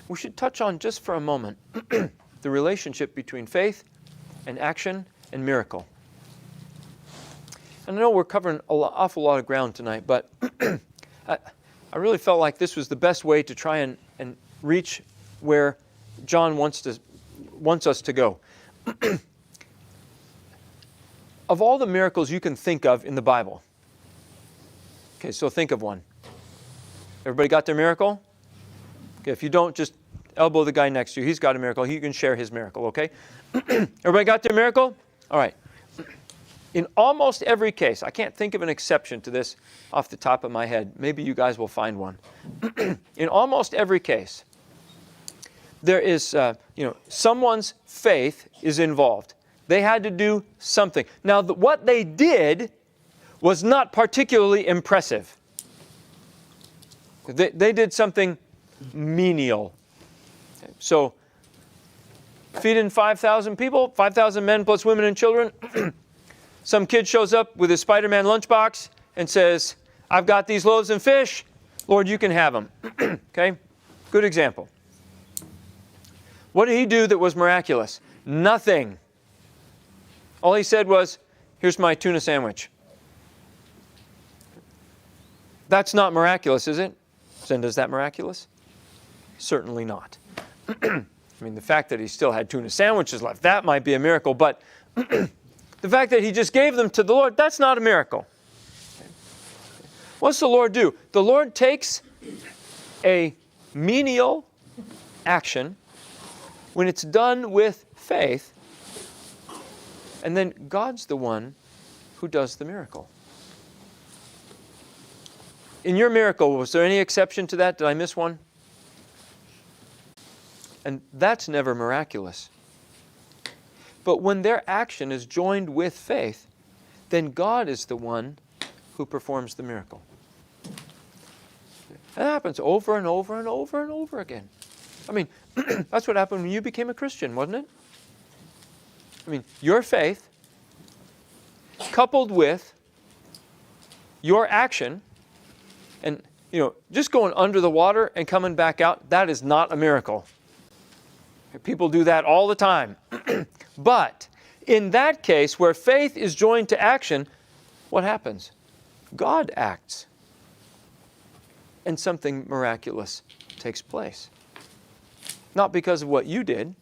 we should touch on just for a moment the relationship between faith and action and miracle. And I know we're covering an awful lot of ground tonight, but I really felt like this was the best way to try and reach where John wants us to go. Of all the miracles you can think of in the Bible, okay, so think of one. Everybody got their miracle? Okay, if you don't, just elbow the guy next to you. He's got a miracle. He can share his miracle, okay? Everybody got their miracle? All right. In almost every case, I can't think of an exception to this off the top of my head. Maybe you guys will find one. In almost every case, there is, someone's faith is involved. They had to do something. Now, what they did was not particularly impressive. They did something menial. So, feeding 5,000 people, 5,000 men plus women and children. Some kid shows up with his Spider-Man lunchbox and says, I've got these loaves and fish. Lord, you can have them. Okay? Good example. What did he do that was miraculous? Nothing. All he said was, here's my tuna sandwich. That's not miraculous, is it? Then is that miraculous? Certainly not. I mean, the fact that he still had tuna sandwiches left, that might be a miracle, but the fact that he just gave them to the Lord, that's not a miracle. What's the Lord do? The Lord takes a menial action when it's done with faith, and then God's the one who does the miracle. In your miracle, was there any exception to that? Did I miss one? And that's never miraculous. But when their action is joined with faith, then God is the one who performs the miracle. That happens over and over and over and over again. I mean, that's what happened when you became a Christian, wasn't it? I mean, your faith coupled with your action, and just going under the water and coming back out, that is not a miracle. People do that all the time. But in that case, where faith is joined to action, what happens? God acts. And something miraculous takes place. Not because of what you did,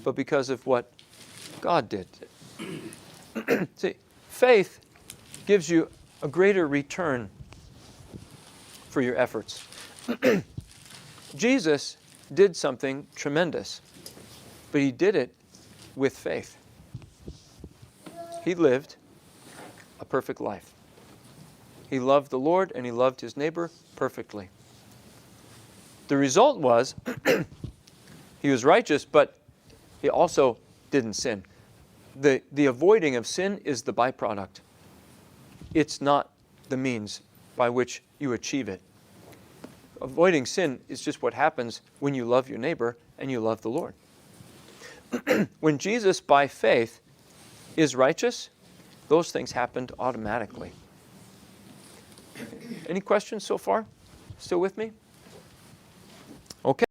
but because of what God did. See, faith gives you a greater return for your efforts. Jesus did something tremendous, but he did it with faith. He lived a perfect life. He loved the Lord and he loved his neighbor perfectly. The result was he was righteous, but he also didn't sin. The avoiding of sin is the byproduct. It's not the means by which you achieve it. Avoiding sin is just what happens when you love your neighbor and you love the Lord. When Jesus, by faith, is righteous, those things happened automatically. Any questions so far? Still with me? Okay.